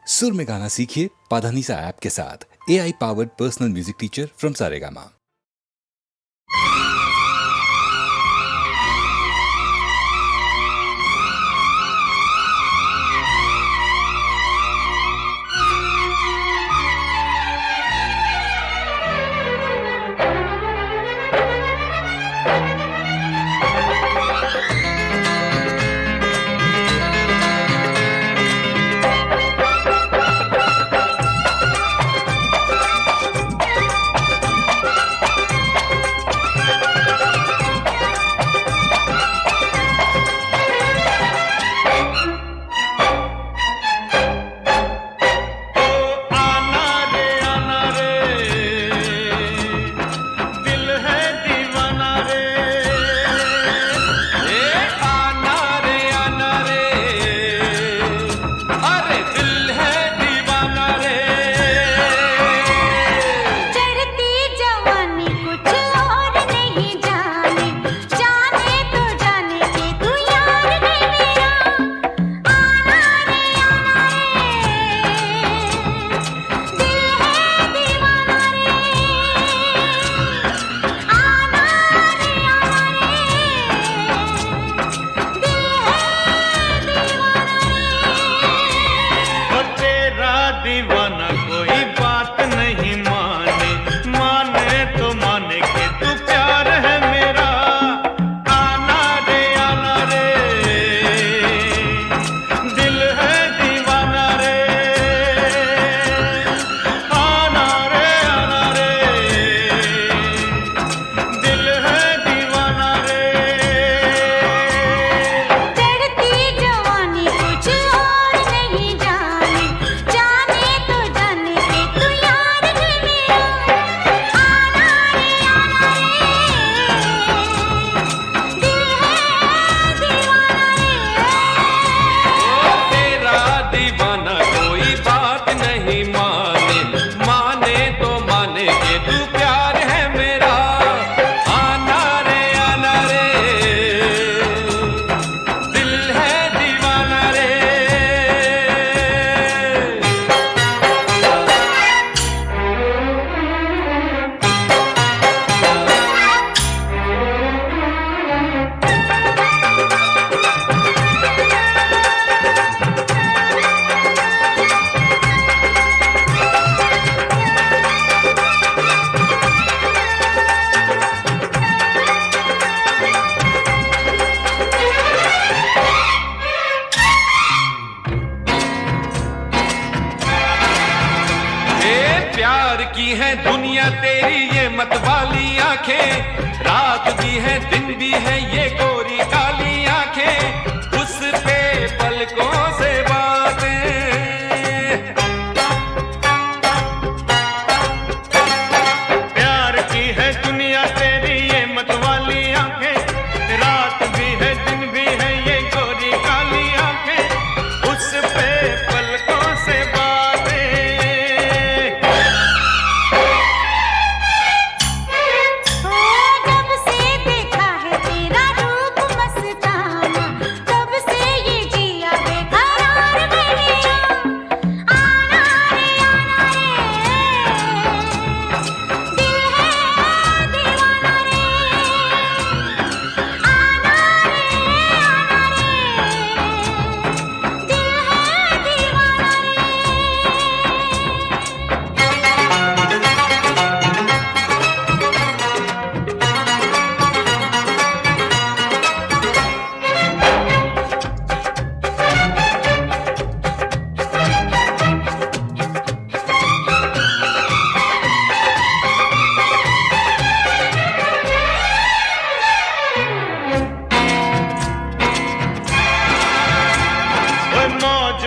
सुर में गाना सीखिए पाधानीसा ऐप के साथ। AI powered personal music teacher from Saregama. प्यार की है दुनिया तेरी ये मतवाली आंखें, रात भी है दिन भी है ये गोरी काली आंखें, उस पे पलकों से बातें। प्यार की है दुनिया तेरी ये मतवाली आंखें, रात भी है दिन भी है ये गोरी काली आंखें, उस पे पलकों से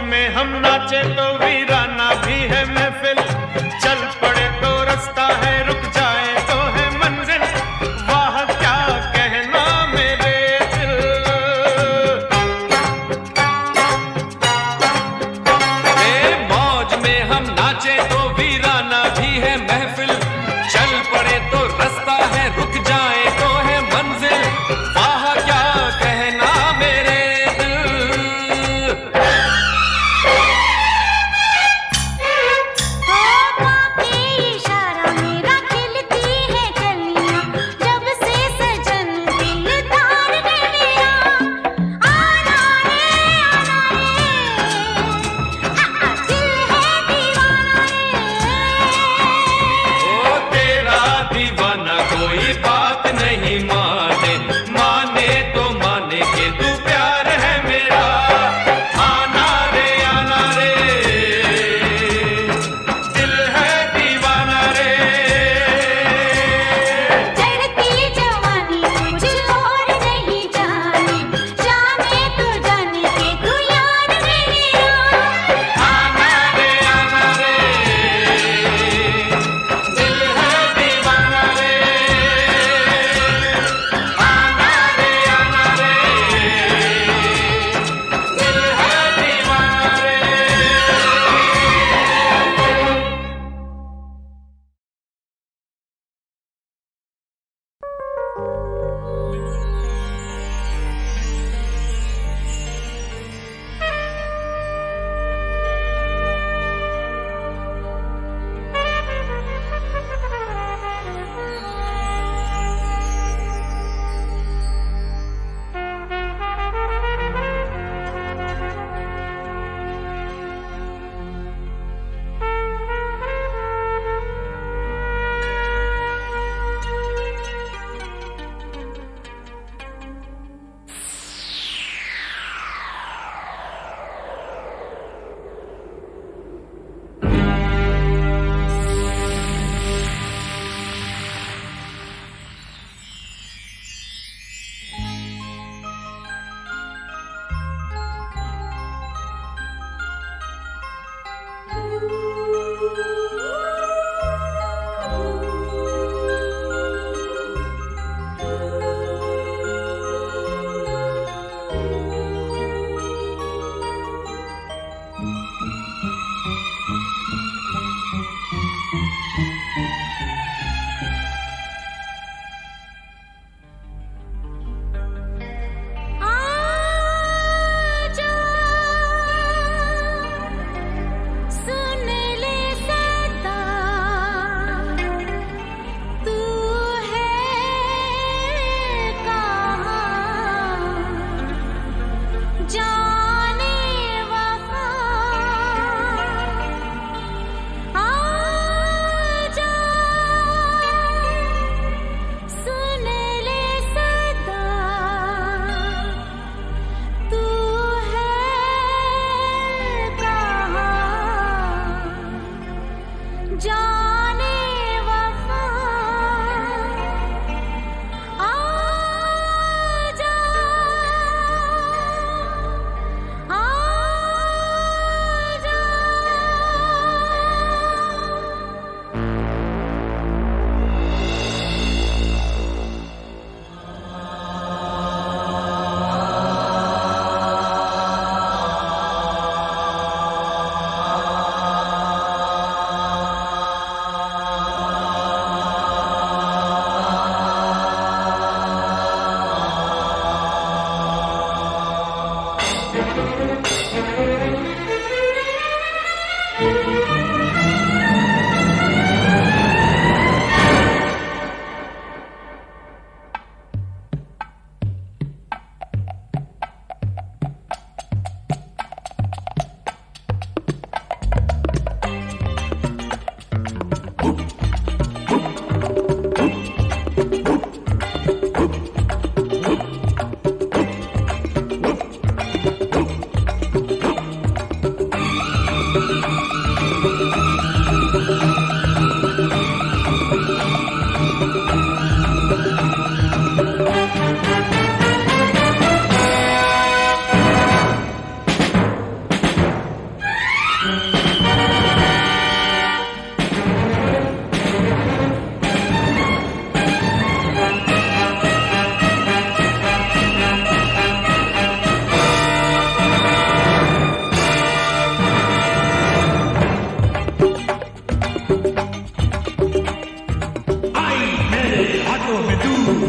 में हम नाचे तो वीराना भी है महफिल, चल पड़े तो रास्ता है रुक जाए तो है मंजिल, वाह क्या कहना मेरे दिल। मौज में हम नाचे तो वीराना भी है महफिल, चल पड़े तो रास्ता है रुक जाए तो है मंजिल, वाह क्या कहना मेरे दिल।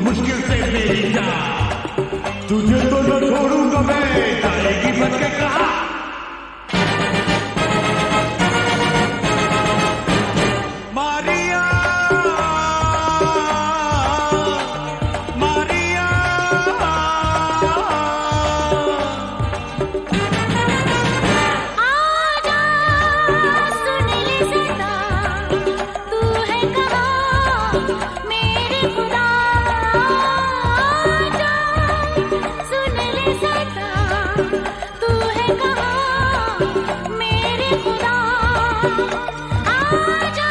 मुश्किल से मेरी जान, तुझे तो न छोड़ूंगा मैं, जाएगी बच के कहा। मारिया मारिया आजा सुन ले ज़रा, तू है कहाँ मेरे खुदा। आजा सुन ले ज़रा, तू है कहाँ मेरे खुदा। आजा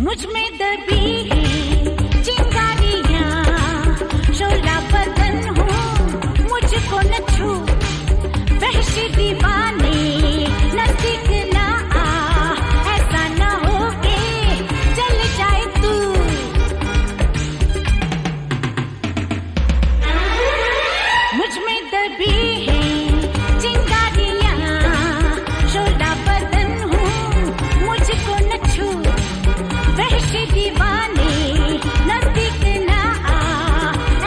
मुझ में दबी है चिंगारियां, शोला बदन हूँ मुझको न छू। वहशी दीवाने नजदीक ना आ, ऐसा ना हो के चल जाए तू। मुझ में दबी है चिंगारियां, शोला बदन हूँ मुझको न छू। वहशी दीवाने नजदीक ना आ,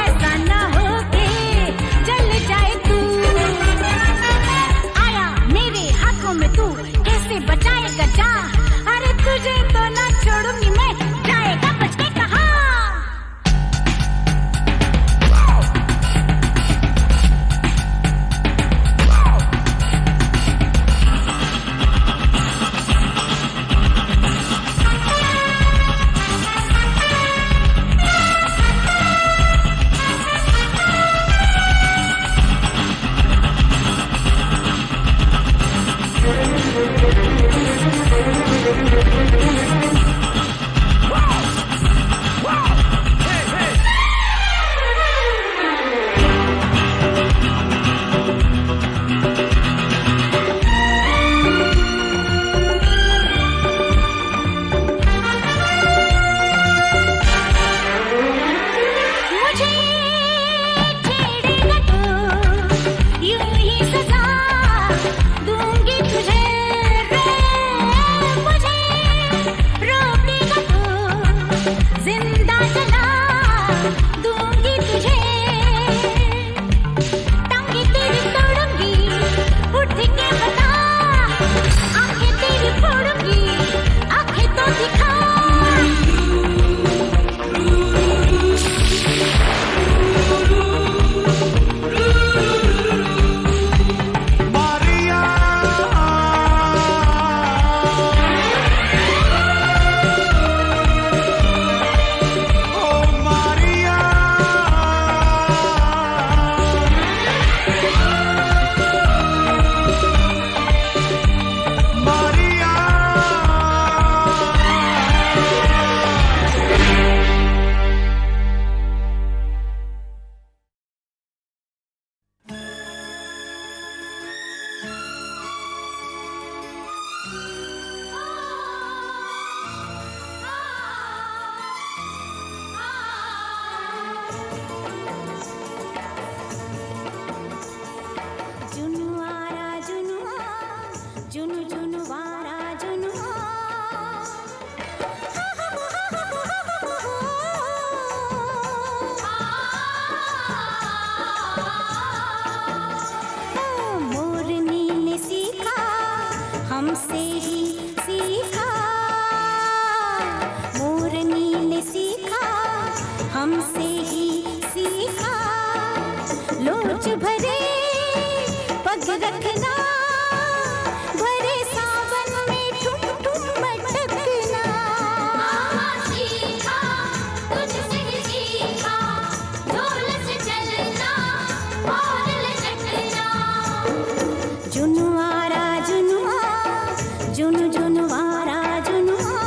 ऐसा ना हो के चल जाए तू। आया मेरे हाथों में तू, कैसे बचाएगा जा। अरे तुझे तो ना छोड़ूंगी मैं, जाएगा बच के कहाँ। हमसे ही सीखा, लोच भरे पग रखना, भरे सावन में ठुम ठुम मटकना। सीखा तुझसे ही सीखा, ढोल से चलना और लचकना। जुनवारा जुनवा, जुनु जुनवारा जुनवा।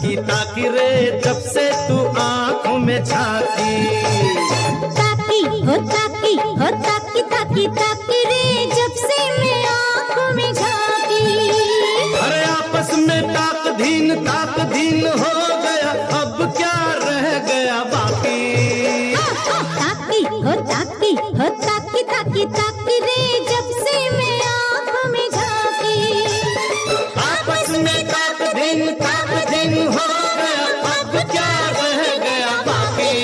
ताकी ताकी रे जब से तू आंखों में झांकी। ताकी हो ताकी हो ताकी ताकी ताकी रे जब से मैं आँखों में झांकी। अरे आपस में ताक धीन हो गया, अब क्या रह गया बाकी। ताकी हो ताकी हो ताकी ताकी ताकी रे जब से मैं आँखों में झांकी। आपस में ताक धीन हो गया, अब क्या रह गया बाकी।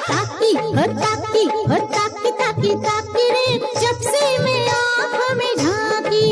ताकी हो ताकी हो ताकी ताकी ताकी रे जब से मैं आँखों में झांकी।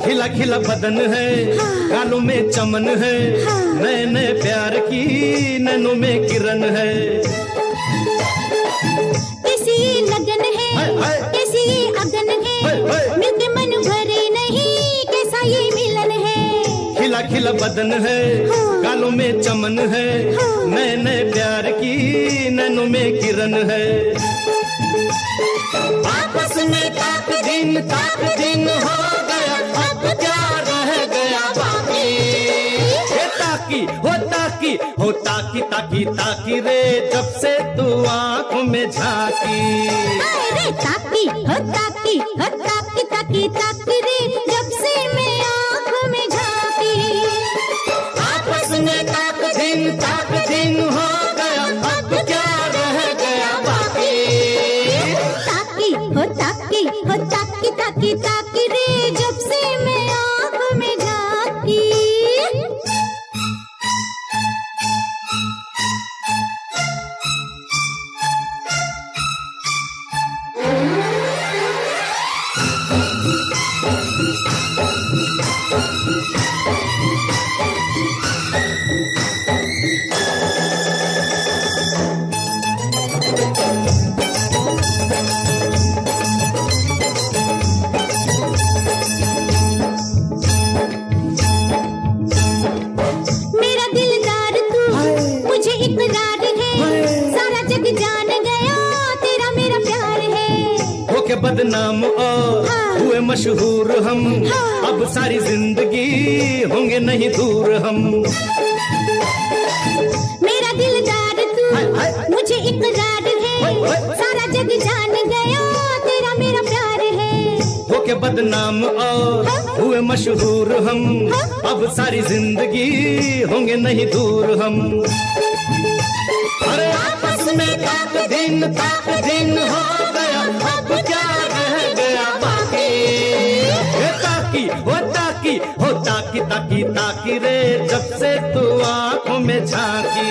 खिला खिला बदन है, गालों में चमन है, नए नए प्यार की नैनों में किरण है। कैसी ये लगन है, कैसी ये अगन है, मिलके मन भरे नहीं कैसा ये मिलन है। खिला खिला बदन है, गालों में चमन है, नए नए प्यार की नैनों में किरण है। आपस में ताक दिन हो गया, अब क्या रह गया बाकी। हो ताकी ताकी ताकी रे जब से तू आंखों में झांकी। अरे ताकी हो ताकी हो ताकी ताकी ताकी रे जब से मैं आँखों में झांकी। आपस में ताक दिन हो गया, अब क्या रह गया बाकी। ताकी हो ताकी हो ताकी ताकी ताकी रे जब से मैं आँखों में झांकी। बदनाम और हुए मशहूर हम, अब सारी जिंदगी होंगे नहीं दूर हम। मेरा दिलदार तू मुझे इकरार है, सारा जग जान गया तेरा मेरा प्यार है। होके बदनाम और हुए मशहूर हम, अब सारी जिंदगी होंगे नहीं दूर हम। अरे आपस में ताक दिन हो गया, अब क्या रह गया बाकी। हो ताकी ताकी रे जब से तू आंखों में झांकी।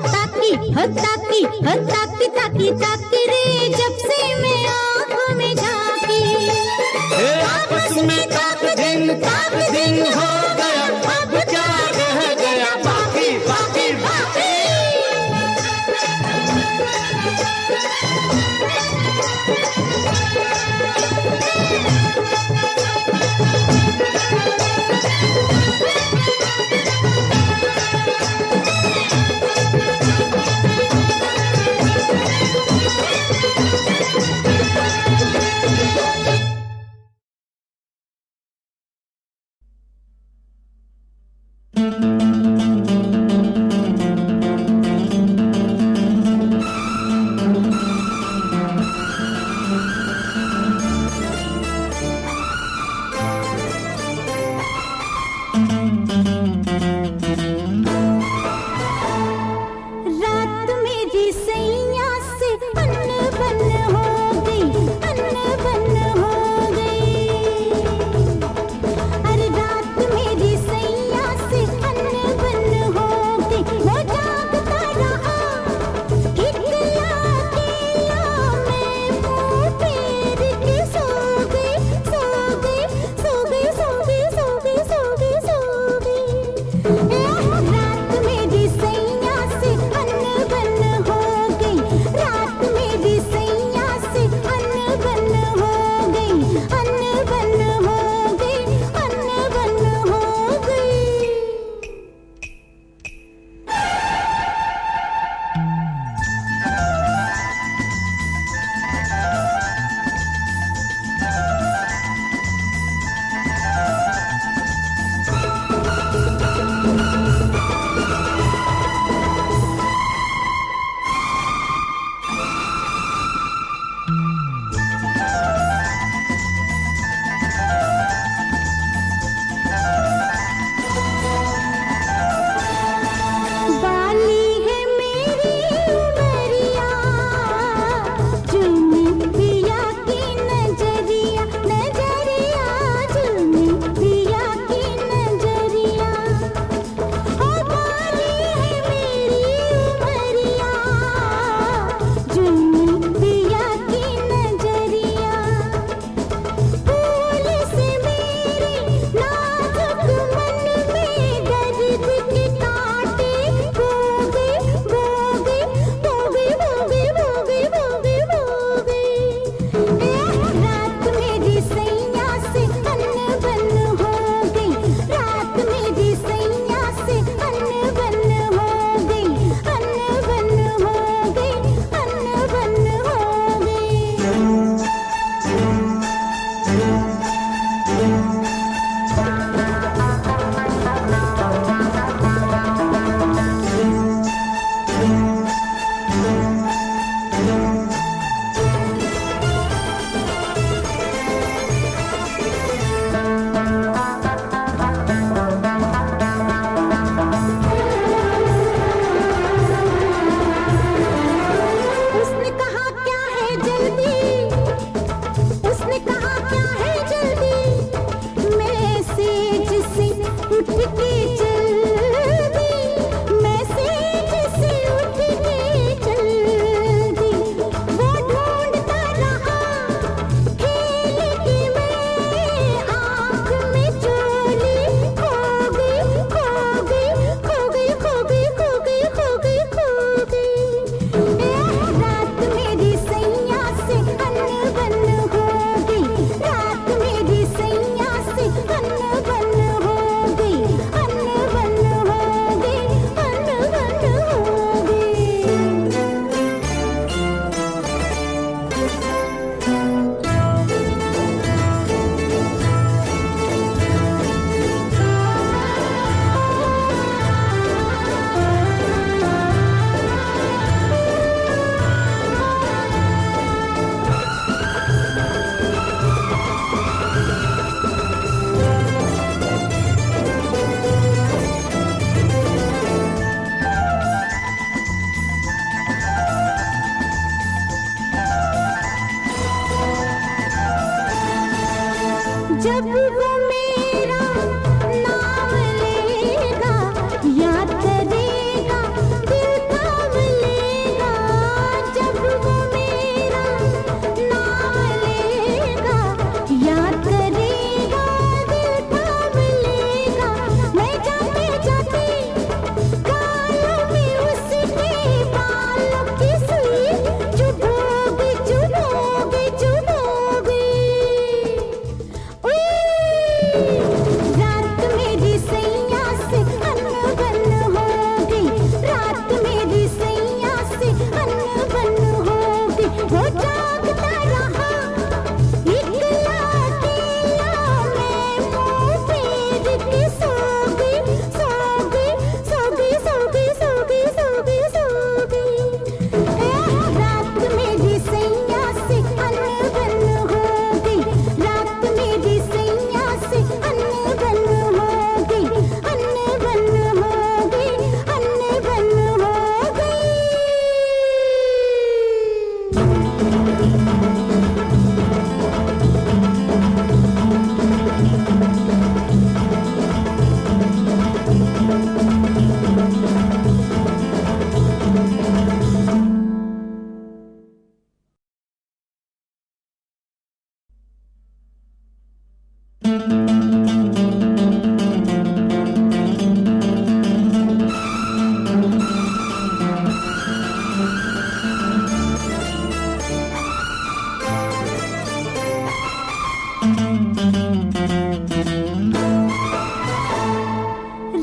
ताकी हो ताकी हो ताकी ताकी ताकी रे जब से मैं आंखों में झांकी। आपस में ताक दिन हो गया, अब क्या रह गया बाकी बाकी बाकी। जब वो मेरा नाम लेगा, याद करेगा, दिल थाम लेगा। जब वो मेरा नाम लेगा, याद करेगा, दिल थाम लेगा। मैं जाते जाते गालों में उसके बालों की सुई चुभोगी, चुभोगी, चुभोगी। रात मेरी सैया से अनबन हो गई, रात मेरी सैया से अनबन हो गई। वो जागता रहा इकला अकेला, मैं मुंह फेर के सो गई, सो गई, सो गई, सो गई, सो गई, सो गई, सो गई। रात मेरी सैया से अनबन हो गई, रात मेरी सैया से अनबन हो गई, अनबन हो गई, अनबन हो गई।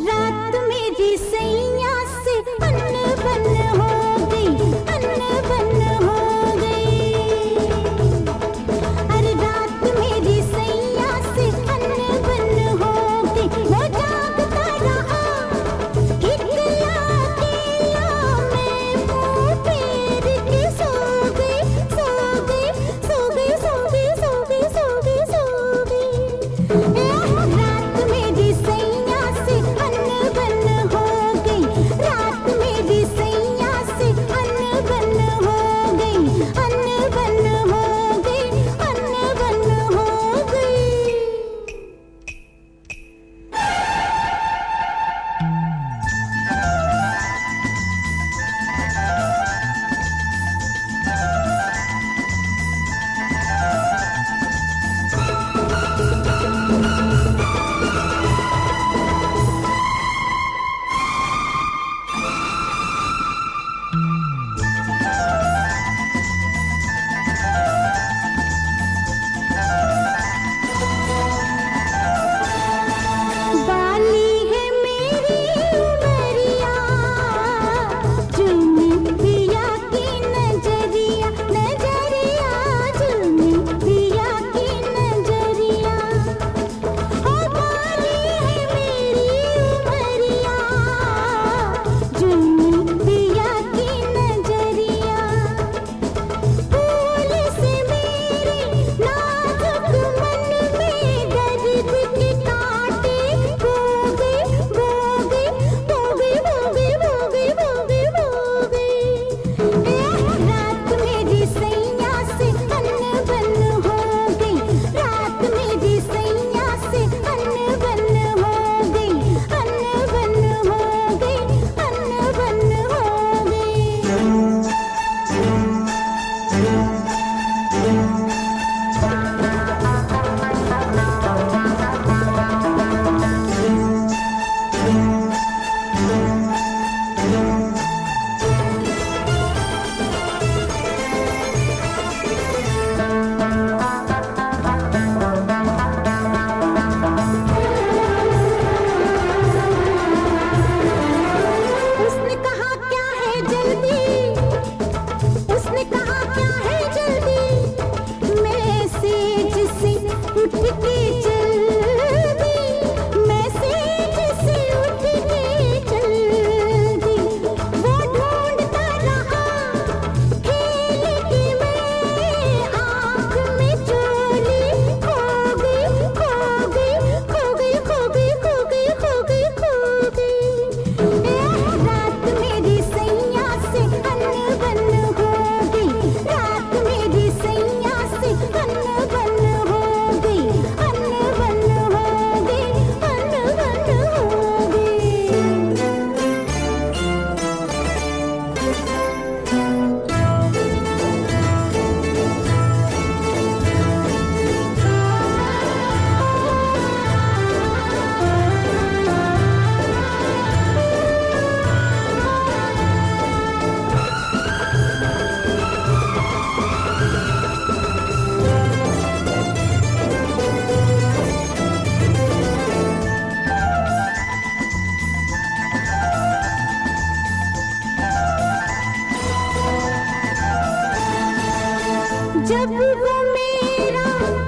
रात मेरी सैया से अनबन हो गई, अनबन हो गई। अरे रात मेरी सैया से अनबन मेरा